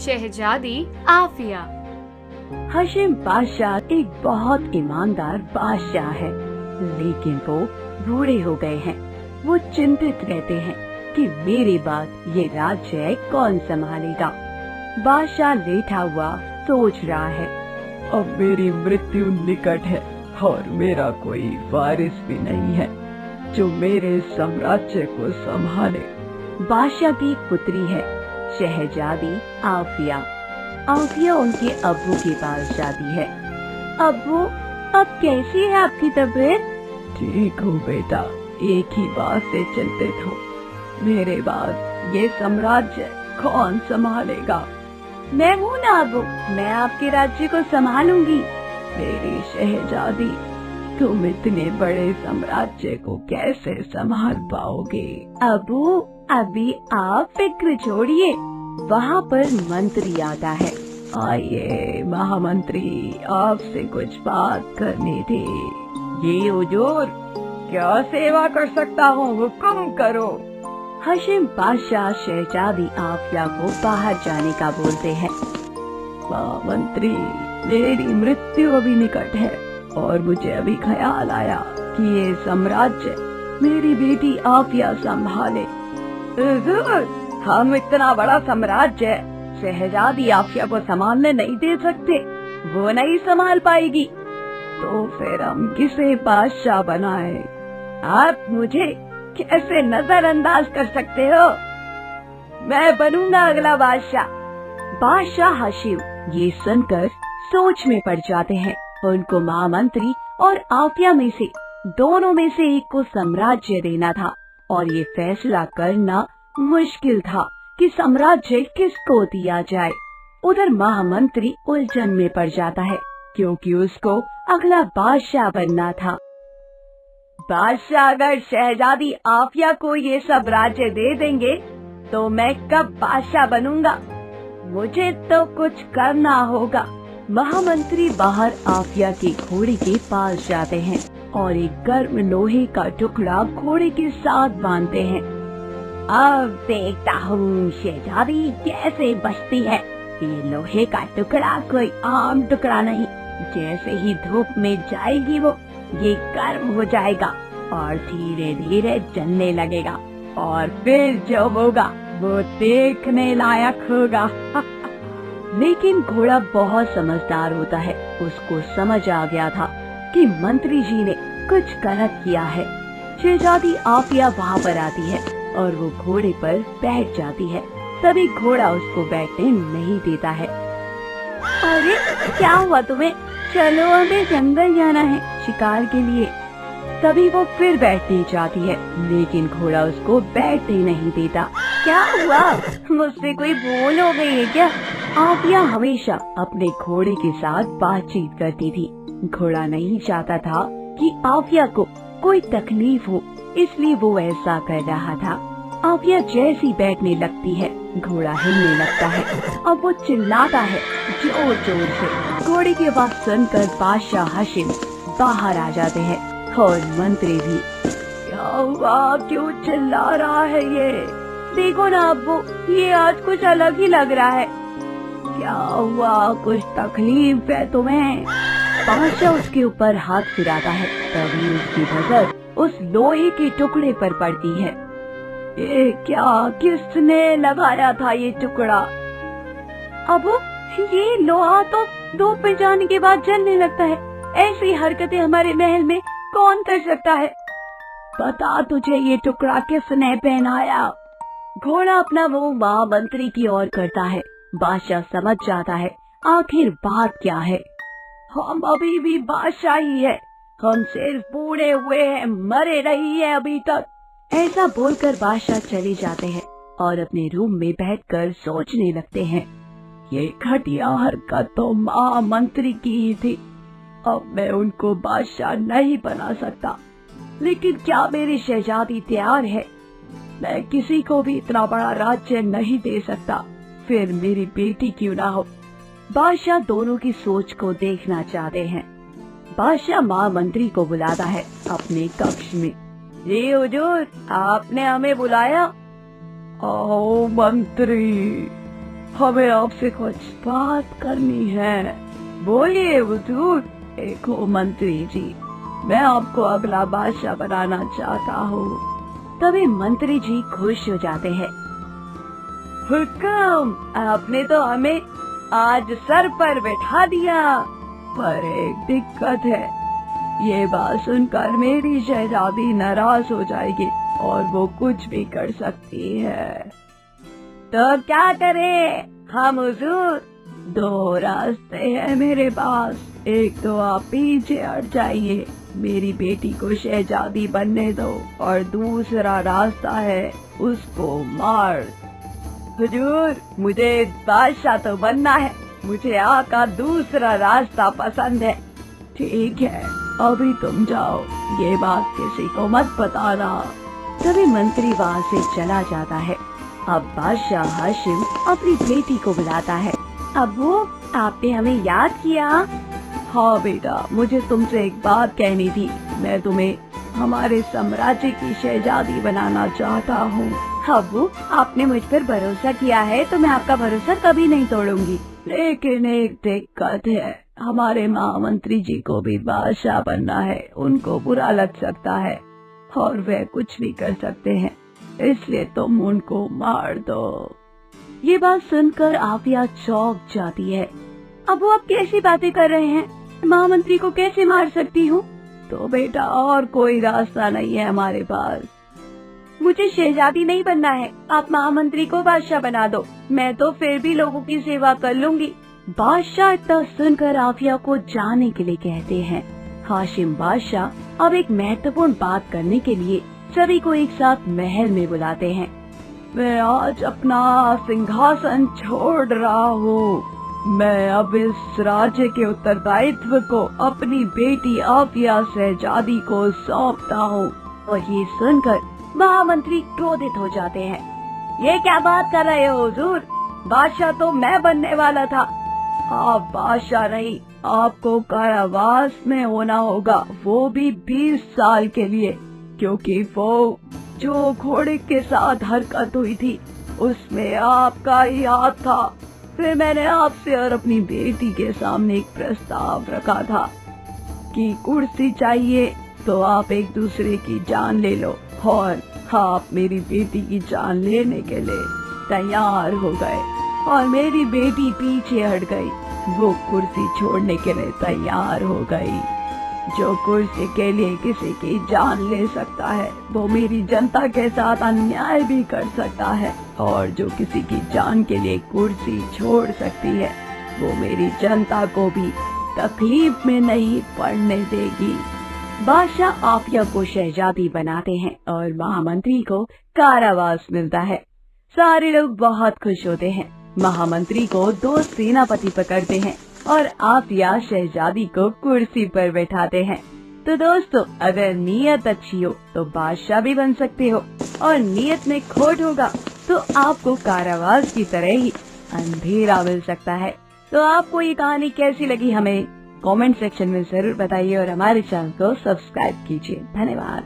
शहजादी आफिया। हाशिम बादशाह एक बहुत ईमानदार बादशाह है, लेकिन वो बूढ़े हो गए हैं। वो चिंतित रहते हैं कि मेरे बाद ये राज्य कौन संभालेगा। बादशाह लेटा हुआ सोच रहा है, अब मेरी मृत्यु निकट है और मेरा कोई वारिस भी नहीं है जो मेरे साम्राज्य को संभाले। बादशाह की एक पुत्री है, शहजादी आफिया। आफिया उनके अब्बू के पास जाती है। अब्बू, अब कैसी है आपकी तबीयत? ठीक हूँ बेटा, एक ही बात से चिंतित हूँ, मेरे बाद ये साम्राज्य कौन संभालेगा। मैं हूँ ना अब्बू, मैं आपके राज्य को संभालूंगी। मेरी शहजादी, तुम इतने बड़े साम्राज्य को कैसे संभाल पाओगे? अब्बू, अभी आप फिक्र छोड़िए, वहाँ पर मंत्री आता है। आइए महामंत्री, आपसे कुछ बात करनी थी। ये हुजूर, क्या सेवा कर सकता हूँ, हुक्म करो। हाशिम बादशाह शहजादी आफिया को बाहर जाने का बोलते हैं। महामंत्री, मेरी मृत्यु अभी निकट है और मुझे अभी ख्याल आया कि ये साम्राज्य मेरी बेटी आफिया संभाले। हम इतना बड़ा साम्राज्य शहजादी आफिया को संभालने नहीं दे सकते, वो नहीं संभाल पाएगी। तो फिर हम किसे बादशाह बनाए? आप मुझे कैसे नजरअंदाज कर सकते हो? मैं बनूंगा अगला बादशाह। बादशाह हाशिम ये सुनकर सोच में पड़ जाते हैं। उनको महामंत्री और आफिया में से दोनों में से एक को साम्राज्य देना था और ये फैसला करना मुश्किल था कि साम्राज्य किसको दिया जाए। उधर महामंत्री उलझन में पड़ जाता है क्योंकि उसको अगला बादशाह बनना था। बादशाह अगर शहजादी आफिया को ये सब राज्य दे देंगे तो मैं कब बादशाह बनूंगा? मुझे तो कुछ करना होगा। महामंत्री बाहर आफिया के घोड़े के पास जाते हैं और एक गर्म लोहे का टुकड़ा घोड़े के साथ बांधते हैं। अब देखता हूँ शहजादी कैसे बचती है। ये लोहे का टुकड़ा कोई आम टुकड़ा नहीं, जैसे ही धूप में जाएगी वो ये गर्म हो जाएगा और धीरे धीरे जलने लगेगा और फिर जो होगा वो देखने लायक होगा। लेकिन घोड़ा बहुत समझदार होता है, उसको समझ आ गया था कि मंत्री जी ने कुछ गलत किया है। शहजादी आफिया वहाँ पर आती है और वो घोड़े पर बैठ जाती है, तभी घोड़ा उसको बैठने नहीं देता है। अरे क्या हुआ तुम्हें? चलो हमें जंगल जाना है शिकार के लिए। तभी वो फिर बैठने जाती है, लेकिन घोड़ा उसको बैठने नहीं देता। क्या हुआ? मुझसे कोई भूल हो गई है क्या? आफिया हमेशा अपने घोड़े के साथ बातचीत करती थी। घोड़ा नहीं चाहता था कि आफिया को कोई तकलीफ हो, इसलिए वो ऐसा कर रहा था। आफिया जैसी बैठने लगती है, घोड़ा हिलने लगता है और वो चिल्लाता है जोर जोर से। घोड़े की आवाज सुनकर बादशाह हाशिम बाहर आ जाते हैं और मंत्री भी। क्या हुआ, क्यों चिल्ला रहा है ये? देखो ना अब्बू, ये आज कुछ अलग ही लग रहा है। क्या हुआ, कुछ तकलीफ है तुम्हें? बादशाह उसके ऊपर हाथ फिराता है, तभी उसकी नजर उस लोहे के टुकड़े पर पड़ती है। ये क्या, किसने लगाया था ये टुकड़ा? अबू, ये लोहा तो धूप में जाने के बाद जलने लगता है। ऐसी हरकतें हमारे महल में कौन कर सकता है? बता, तुझे ये टुकड़ा किसने पहनाया? घोड़ा अपना मुंह महामंत्री की ओर करता है। बादशाह समझ जाता है आखिर बात क्या है। हम अभी भी बादशाह ही है, हम सिर्फ बूढ़े हुए हैं, मरे नहीं है अभी तक। ऐसा बोलकर बादशाह चले जाते हैं और अपने रूम में बैठकर सोचने लगते हैं। ये घटिया हरकत तो महामंत्री की ही थी, अब मैं उनको बादशाह नहीं बना सकता। लेकिन क्या मेरी शहजादी तैयार है? मैं किसी को भी इतना बड़ा राज्य नहीं दे सकता, फिर मेरी बेटी क्यों ना हो। बादशाह दोनों की सोच को देखना चाहते हैं। बादशाह महामंत्री को बुलाता है अपने कक्ष में। जी हुजूर, आपने हमें बुलाया? ओ मंत्री, हमें आपसे कुछ बात करनी है। बोलिए हुजूर। देखो मंत्री जी, मैं आपको अगला बादशाह बनाना चाहता हूँ। तभी मंत्री जी खुश हो जाते हैं। हुक्म, आपने तो हमें आज सर पर बैठा दिया। पर एक दिक्कत है, ये बात सुनकर मेरी शहजादी नाराज हो जाएगी और वो कुछ भी कर सकती है। तो क्या करें हम हुजूर? 2 रास्ते हैं मेरे पास। एक तो आप पीछे हट जाइए, मेरी बेटी को शहजादी बनने दो, और दूसरा रास्ता है उसको मार। हुजूर, मुझे बादशाह तो बनना है, मुझे आपका दूसरा रास्ता पसंद है। ठीक है, अभी तुम जाओ, ये बात किसी को मत बताना। तभी मंत्री वहाँ से चला जाता है। अब बादशाह हाशिम अपनी बेटी को बुलाता है। अब्बू, आपने हमें याद किया? हाँ बेटा, मुझे तुमसे एक बात कहनी थी। मैं तुम्हें हमारे साम्राज्य की शहजादी बनाना चाहता हूँ। अब्बू, आपने मुझ पर भरोसा किया है तो मैं आपका भरोसा कभी नहीं तोड़ूंगी। लेकिन एक दिक्कत है, हमारे महामंत्री जी को भी बादशाह बनना है। उनको बुरा लग सकता है और वे कुछ भी कर सकते हैं, इसलिए तुम उनको मार दो। ये बात सुनकर आफिया चौंक जाती है। अब्बू, आप कैसी बातें कर रहे हैं? महामंत्री को कैसे मार सकती हूँ? तो बेटा, और कोई रास्ता नहीं है हमारे पास। मुझे शहजादी नहीं बनना है, आप महामंत्री को बादशाह बना दो। मैं तो फिर भी लोगों की सेवा कर लूंगी। बादशाह इतना सुनकर आफिया को जाने के लिए कहते हैं। हाशिम बादशाह अब एक महत्वपूर्ण बात करने के लिए सभी को एक साथ महल में बुलाते हैं। मैं आज अपना सिंहासन छोड़ रहा हूँ। मैं अब इस राज्य के उत्तरदायित्व को अपनी बेटी आफिया शहजादी को सौंपता हूँ। और ये सुनकर महामंत्री क्रोधित हो जाते हैं। ये क्या बात कर रहे हो हुजूर? बादशाह तो मैं बनने वाला था। आप बादशाह नहीं, आपको कारावास में होना होगा, वो भी 20 साल के लिए, क्योंकि वो जो घोड़े के साथ हरकत हुई थी उसमें आपका ही हाथ था। फिर मैंने आपसे और अपनी बेटी के सामने एक प्रस्ताव रखा था कि कुर्सी चाहिए तो आप एक दूसरे की जान ले लो, और आप मेरी बेटी की जान लेने के लिए तैयार हो गए और मेरी बेटी पीछे हट गई। वो कुर्सी छोड़ने के लिए तैयार हो गई। जो कुर्सी के लिए किसी की जान ले सकता है वो मेरी जनता के साथ अन्याय भी कर सकता है, और जो किसी की जान के लिए कुर्सी छोड़ सकती है वो मेरी जनता को भी तकलीफ में नहीं पड़ने देगी। बादशाह आफिया को शहजादी बनाते हैं और महामंत्री को कारावास मिलता है। सारे लोग बहुत खुश होते हैं। महामंत्री को 2 सेनापति पकड़ते हैं और आफिया शहजादी को कुर्सी पर बैठाते हैं। तो दोस्तों, अगर नीयत अच्छी हो तो बादशाह भी बन सकते हो, और नीयत में खोट होगा तो आपको कारावास की तरह ही अंधेरा मिल सकता है। तो आपको ये कहानी कैसी लगी हमें कमेंट सेक्शन में जरूर बताइए और हमारे चैनल को सब्सक्राइब कीजिए। धन्यवाद।